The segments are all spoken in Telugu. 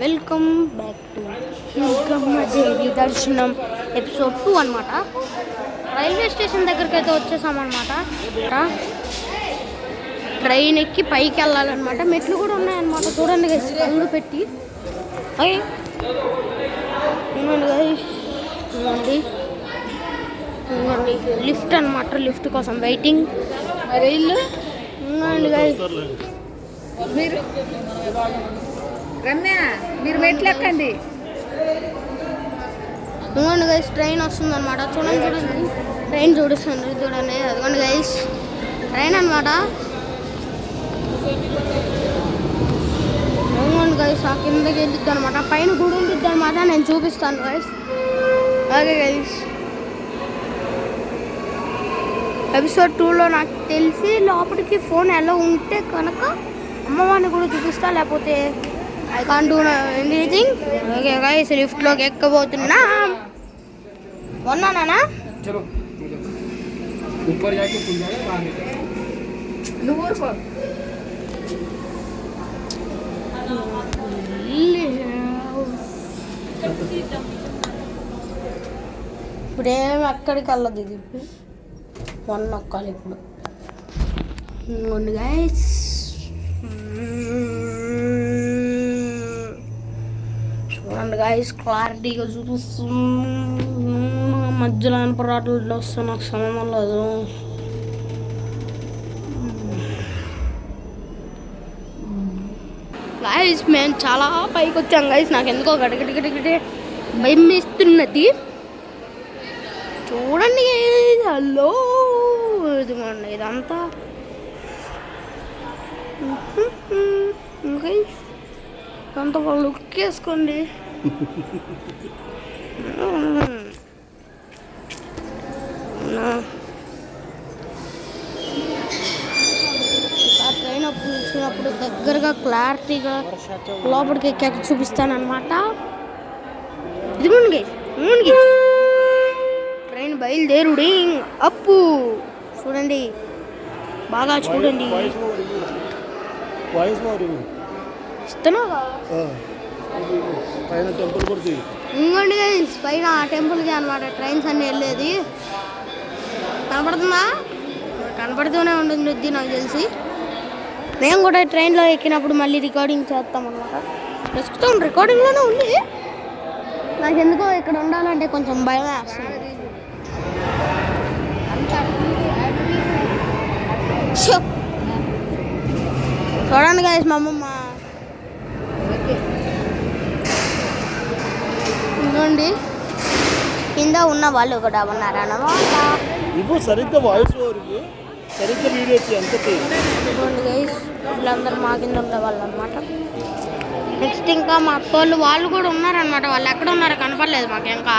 వెల్కమ్ బ్యాక్ టు దుర్గమ్మ దేవి దర్శనం ఎపిసోడ్ 2 అనమాట. రైల్వే స్టేషన్ దగ్గరికి అయితే వచ్చేసామన్నమాట. ట్రైన్ ఎక్కి పైకి వెళ్ళాలన్నమాట. మెట్లు కూడా ఉన్నాయన్నమాట. చూడండి గైస్, కళ్ళు పెట్టి ఇవ్వండి లిఫ్ట్ అనమాట. లిఫ్ట్ కోసం వెయిటింగ్. రైలు మీరు మెట్లు ఎక్కండి. ఇదిగోండి గైస్, ట్రైన్ వస్తుంది అనమాట. చూడండి ట్రైన్ చూపిస్తుంది. చూడండి అదిగోండి గైస్, ట్రైన్ అనమాట. ఇదిగోండి గైస్, ఆ కిందకి వెళ్ళిద్ది అనమాట. పైన గుడి ఉండిద్ది అనమాట. నేను చూపిస్తాను గైస్. అలాగే గైస్, ఎపిసోడ్ 2లో నాకు తెలిసి లోపలికి ఫోన్ ఎలా ఉంటే కనుక అమ్మవారిని కూడా చూపిస్తా, లేకపోతే I can't do anything. Okay guys, లిఫ్ట్లోకి ఎక్కబోతున్నా. ఉన్నానా ఇప్పుడేమి ఎక్కడికి వెళ్ళదు. ఇది వన్ నొక్కాలి ఇప్పుడు. గైస్, చూడండి గైస్, క్లారిటీగా చూపిస్తున్నా. మధ్యలో పరాటలు వస్తే నాకు సంబంధం లేదు. గైస్, మేము చాలా పైకి వచ్చాం గైస్. నాకు ఎందుకో గడగడగడగడే భయం వేస్తున్నది. చూడండి హలో, ఇదిగోండి ఇదంతా. ఇదంతా వాళ్ళు లుక్ వేసుకోండి. ట్రైన్ అప్పుడు చూసినప్పుడు దగ్గరగా క్లారిటీగా లోపలికి ఎక్కాక చూపిస్తానమాట. ఇదిగోండి ట్రైన్ బయలుదేరుడి అప్పు. చూడండి, బాగా చూడండి. ఇంకోండి గైస్, పైన టెంపుల్కి అనమాట ట్రైన్స్ అన్నీ వెళ్ళేది. కనపడుతుందా? కనపడుతూనే ఉంటుంది నాకు తెలిసి. మేము కూడా ట్రైన్లో ఎక్కినప్పుడు మళ్ళీ రికార్డింగ్ చేస్తాం అనమాట. ప్రస్తుతం రికార్డింగ్లోనే ఉంది. నాకు ఎందుకో ఇక్కడ ఉండాలంటే కొంచెం భయం వేస్తుంది. చూడండి గైస్, మా అమ్మమ్మ ఇదిగోండి కింద ఉన్న వాళ్ళు కూడా ఉన్నారన్నమాట. ఇదిగోండి గైస్, వీళ్ళందరూ మా కింద ఉండే వాళ్ళు అనమాట. నెక్స్ట్ ఇంకా మా అక్క వాళ్ళు కూడా ఉన్నారనమాట. వాళ్ళు ఎక్కడ ఉన్నారో కనపడలేదు మాకు ఇంకా.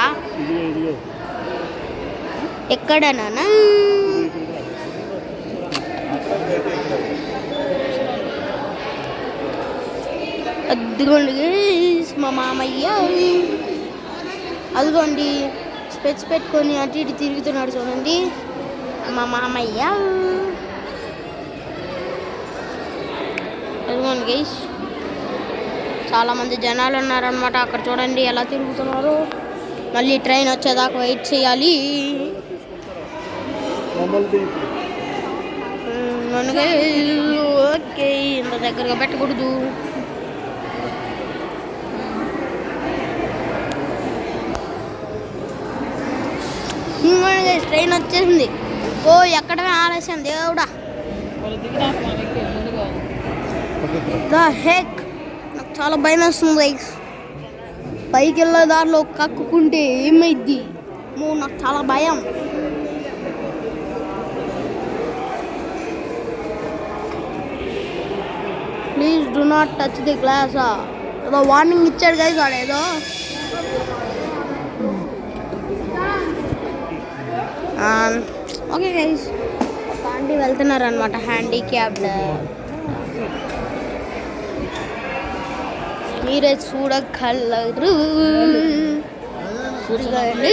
ఎక్కడనా అదిగోండి మా మామయ్య. అదిగోండి స్పెట్స్ పెట్టుకొని అటు ఇటు తిరుగుతున్నాడు. చూడండి మా మామయ్య. అదిగోండి గైస్, చాలామంది జనాలు ఉన్నారనమాట. అక్కడ చూడండి ఎలా తిరుగుతున్నారు. మళ్ళీ ట్రైన్ వచ్చేదాకా వెయిట్ చేయాలి. ఓకే, ఇంత దగ్గరగా పెట్టకూడదు. ట్రైన్ వచ్చేసింది. ఓ ఎక్కడమే ఆలస్యం దేవుడా. నాకు చాలా భయం వేస్తుంది. పైకి వెళ్ళే దారిలో కక్కుకుంటే ఏమైద్ది? నాకు చాలా భయం. Please do not touch the glass. ఏదో వార్నింగ్ ఇచ్చాడు గైస్ వాడు ఏదో. ఓకే గైస్, ఒక ఆంటీ వెళ్తున్నారు అనమాట, హ్యాండిక్యాప్డ్. మీరే చూడగలరు. ఇదిగోండి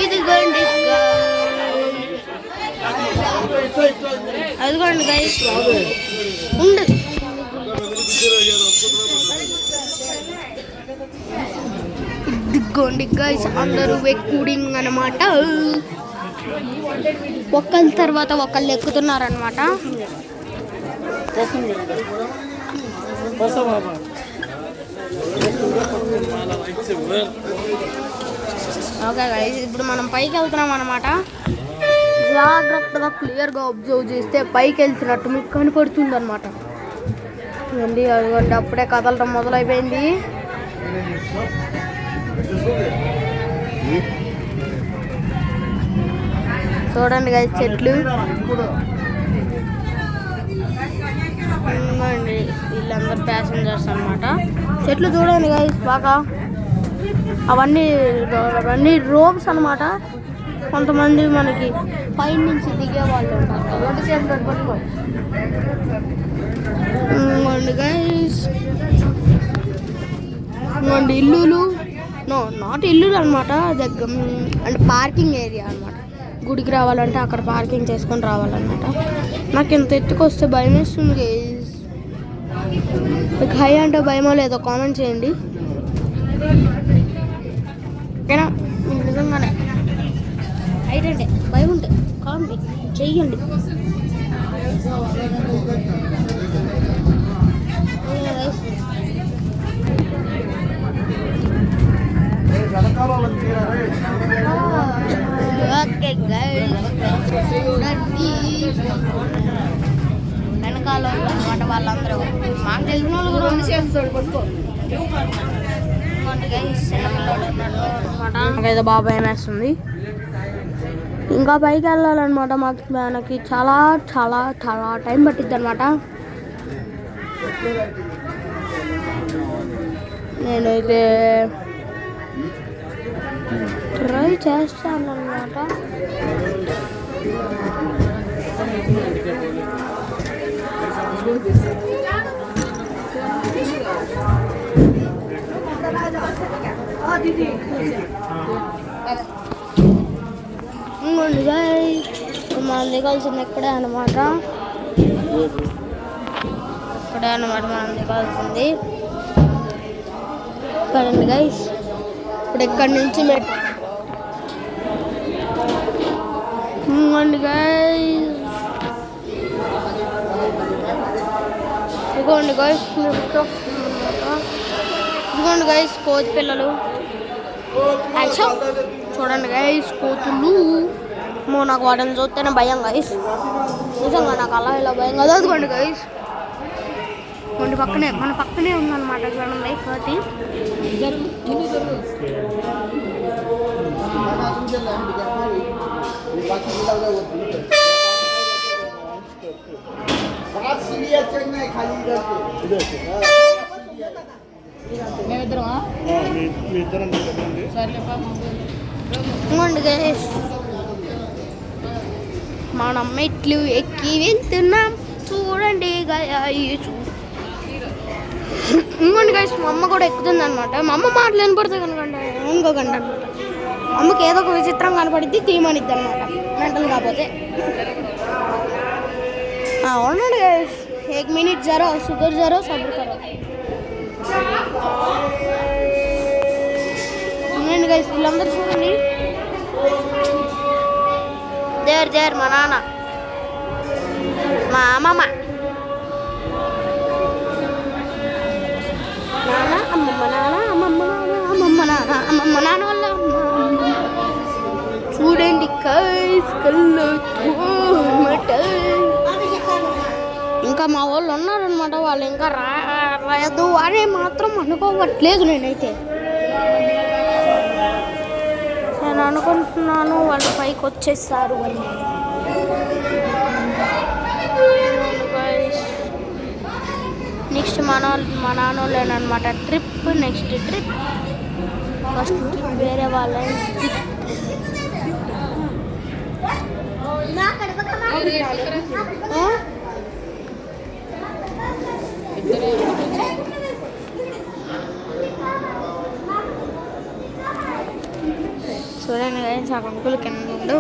ఇదిగోండి అదిగోండి గైస్ ఉండు ఇదిగోండి గైస్ అందరూ ఎక్కుడింగ్ అనమాట. ఒకళ్ళ తర్వాత ఒకళ్ళు ఎక్కుతున్నారనమాట. ఓకే గైస్ ఇప్పుడు మనం పైకి వెళ్తున్నాం అనమాట. జాగ్రత్తగా క్లియర్గా అబ్జర్వ్ చేస్తే పైకి వెళ్తున్నట్టు మీకు కనపడుతుంది అనమాట. అండి అదిగోండి అప్పుడే కదలడం మొదలైపోయింది. చూడండి గైస్ చెట్లు. వీళ్ళందరూ ప్యాసింజర్స్ అనమాట. చెట్లు చూడండి గైస్ బాగా. అవన్నీ రోప్స్ అనమాట. కొంతమంది మనకి పై నుంచి దిగే వాళ్ళు ఉంటారు. గైస్ ఇల్లులు నాట్ ఇల్లులు అనమాట. దగ్గర అంటే పార్కింగ్ ఏరియా అనమాట. గుడికి రావాలంటే అక్కడ పార్కింగ్ చేసుకొని రావాలన్నమాట. నాకు ఇంత ఎత్తుకొస్తే భయం వేస్తుంది గైస్. మీకు హై అంటే భయమో లేదో కామెంట్ చేయండి. ఓకేనా? నిజంగానే హైట్ అంటే భయం ఉంటే కామెంట్ చెయ్యండి. ఓకే గైస్ వెనకాల అనమాట వాళ్ళందరూ. మాకు తెలిసిన వాళ్ళు కూడా నాకైతే బాగా భయం వేస్తుంది. ఇంకా పైకి వెళ్ళాలన్నమాట. మనకి చాలా చాలా చాలా టైం పట్టిద్ది అనమాట. నేనైతే ట్రై చేస్తాను అనమాట. మనం దిగాల్సింది ఇక్కడే అనమాట. మనం దిగాల్సింది ఇక్కడండి గైస్. ఇప్పుడు ఇక్కడి నుంచి ఇదిగోండి గైస్ కోతి పిల్లలు. చూడండి గైస్ కోతులు. నాకు వాటిని చూస్తేనే భయం గైస్. నిజంగా నాకు అలా ఇలా భయం కాదు. అదిగోండి గైస్ మన పక్కనే ఉందన్నమాట. చూడండి కోతి. మనం మెట్లు ఎక్కి వెళ్తున్నాం. చూడండి ఇంకోండి గైస్ మా అమ్మ కూడా ఎక్కుతుంది అనమాట. మా అమ్మ మాటలు వినపడుతుంది కనుకండి అనుకోకండి అనమాట. అమ్మకి ఏదో ఒక విచిత్రం కనపడిద్ది తీయమనిద్ది అనమాట మెంటల్ కాకపోతే. అవునండి గైస్ 1 मिनट जरा शुगर जरा सब्र करो. నేను గైస్ వీళ్ళందరూ చూడండి. దేర్ మా నాన్న మా అమ్మమ్మ నాన్న అమ్మమ్మ నాన్న అమ్మమ్మ నాన్న అమ్మమ్మ నాన్న అమ్మమ్మ నాన్న వాళ్ళ చూడండి గైస్ కళ్ళు అనమాట. ఇంకా మా వాళ్ళు ఉన్నారనమాట. వాళ్ళు ఇంకా రాయద్దు అని మాత్రం అనుకోవట్లేదు. నేను అనుకుంటున్నాను వాళ్ళు పైకి వచ్చేస్తారు అని. నెక్స్ట్ మా నాన్నోళ్ళేనమాట trip. Next trip first trip వేరే వాళ్ళ చూడండి గైస్. ఆ కంకులు కింద ఉండే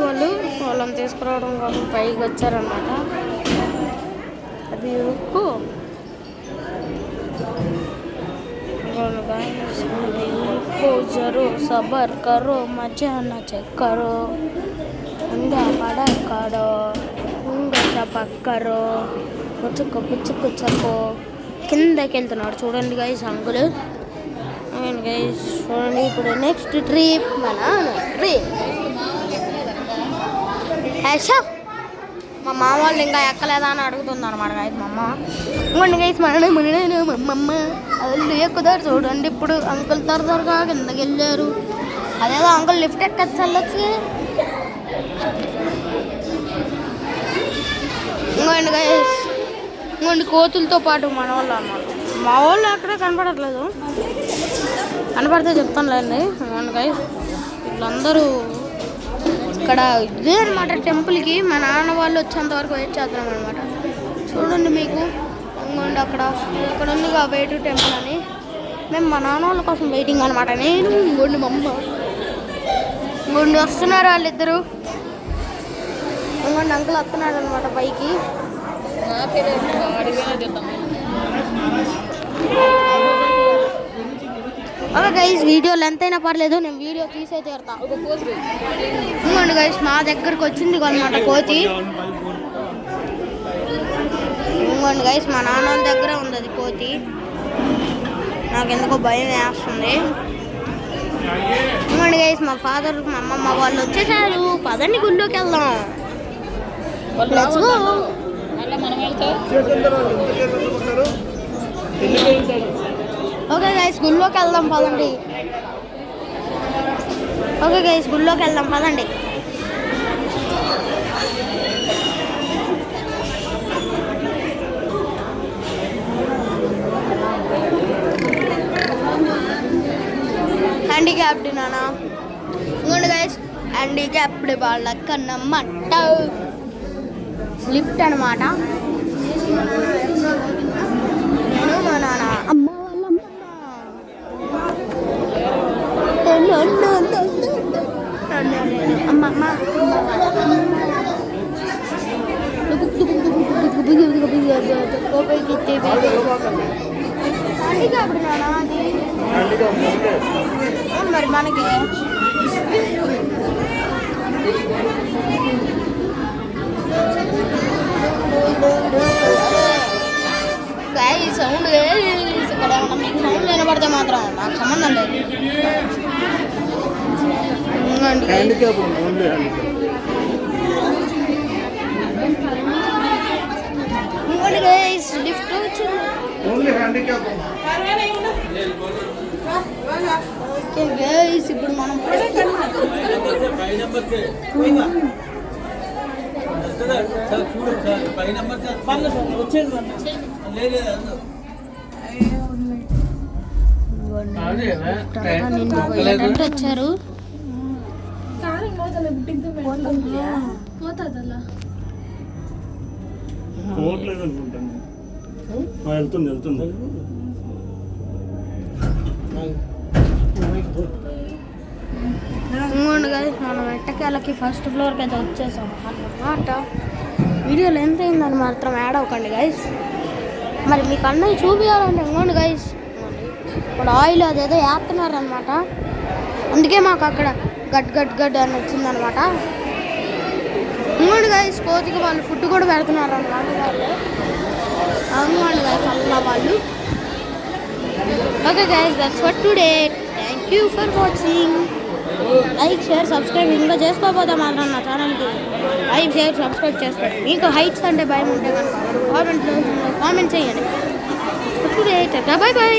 వాళ్ళని తీసుకురావడం కోసం పైకి వచ్చారనమాట. అది ఉక్కు रुको जरो सबर करो मजा न चेक करो अंगा पड़ा करो ఉంగ చపక్కరో పుచ్చుకు పుచ్చుకు చకో కిందకి వెళ్తున్నాడు చూడండి గైస్ అంకుల్. అండ్ గైస్ చూడండి ఇప్పుడు నెక్స్ట్ ట్రిప్ మన ట్రిప్ మా మామ వాళ్ళు ఇంకా ఎక్కలేదా అని అడుగుతుంది అనమాట గైస్ మా అమ్మ. ఇంకోండి గైస్ మా అమ్మ వాళ్ళు ఎక్కుతారు చూడండి. ఇప్పుడు అంకుల్ త్వరగా కిందకి వెళ్ళారు. అదేదో అంకుల్ లిఫ్ట్ ఎక్కచ్చు వెళ్ళొచ్చు. ఇంకోండి గైస్ ఇంకోండి కోతులతో పాటు మన వాళ్ళు అన్నమాట. మా వాళ్ళు అక్కడ కనపడట్లేదు, కనపడితే చెప్తాను లేండి. ఇంకోండి గైస్ వీళ్ళందరూ ఇక్కడ ఇదే అనమాట టెంపుల్కి మా నాన్న వాళ్ళు వచ్చేంత వరకు వెయిట్ చేద్దాం అనమాట. చూడండి మీకు ఇంకోండి అక్కడ ఉంది వెయిట్ టెంపుల్ అని. మేము మా నాన్న వాళ్ళ కోసం వెయిటింగ్ అనమాట. నేను ఇంకోండి మా అమ్మ ఇంకోండి వస్తున్నారు వాళ్ళిద్దరు. ఇంకోండి అంకుల్ వస్తున్నాడు అనమాట పైకి. ఓకే గైస్ వీడియో లెంత్ అయినా పర్లేదు, నేను వీడియో తీసే తీరుతా. ఇంకోండి గైస్ మా దగ్గరకు వచ్చింది అనమాట కోతి. ఇంకోండి గైస్ మా నాన్న దగ్గర ఉంది అది కోతి. నాకు ఎందుకో భయం వేస్తుంది. ఇంకోండి గైస్ మా ఫాదర్ మా అమ్మమ్మ వాళ్ళు వచ్చేసారు. పదండి గుళ్ళోకి వెళ్దాం. Let's go. ఓకే గైస్ గుళ్ళోకి వెళ్దాం పదండి. ఓకే గైస్ గుళ్ళోకి వెళ్దాం పదండి. హ్యాండిక్యాప్డ్ నానా. ఇంకోండి గైస్ హ్యాండిక్యాప్డ్ వాళ్ళకన్నమాట లిఫ్ట్ అనమాట. నేను మా నాన్న అమ్మ వాళ్ళమ్మ అమ్మమ్మ హ్యాండిక్యాప్డ్ నానా అది మరి మనకి సౌండ్ ఇక్కడ మీకు సౌండ్ వినపడితే మాత్రం నాకు సంబంధం లేదు. ఇంకోటి గైస్ లిఫ్ట్ వచ్చింది. ఓకే గైస్ ఇప్పుడు మనం వచ్చారు. వెళ్తుంది ఇంకోండి కదా మనం ఎట్టకేళ్ళకి ఫస్ట్ ఫ్లోర్కి అయితే వచ్చేసాం అన్నమాట. వీడియోలో ఎంత అయిందని మాత్రం యాడ్ అవ్వకండి గైస్. మరి మీకు అన్నయ్య చూపించాలంటే ఇంకోండి గైస్ ఇప్పుడు ఆయిల్ అదేదో వేస్తున్నారు అనమాట. అందుకే మాకు అక్కడ గడ్ గడ్ గడ్ అని వచ్చిందనమాట. ఇంకోండి గైస్ కోతికి వాళ్ళు ఫుడ్ కూడా పెడుతున్నారు అనమాట వాళ్ళు. అవునండి గైస్ అలా వాళ్ళు. Okay guys that's for today. Thank you for watching. Like share subscribe ఇంకా చేసుకోకపోతే మాత్రం నా ఛానల్కి లైక్ షేర్ సబ్స్క్రైబ్ చేసుకోండి. మీకు హైట్స్ అంటే భయం ఉంటే కనుక కామెంట్ చేయండి. Today bye bye.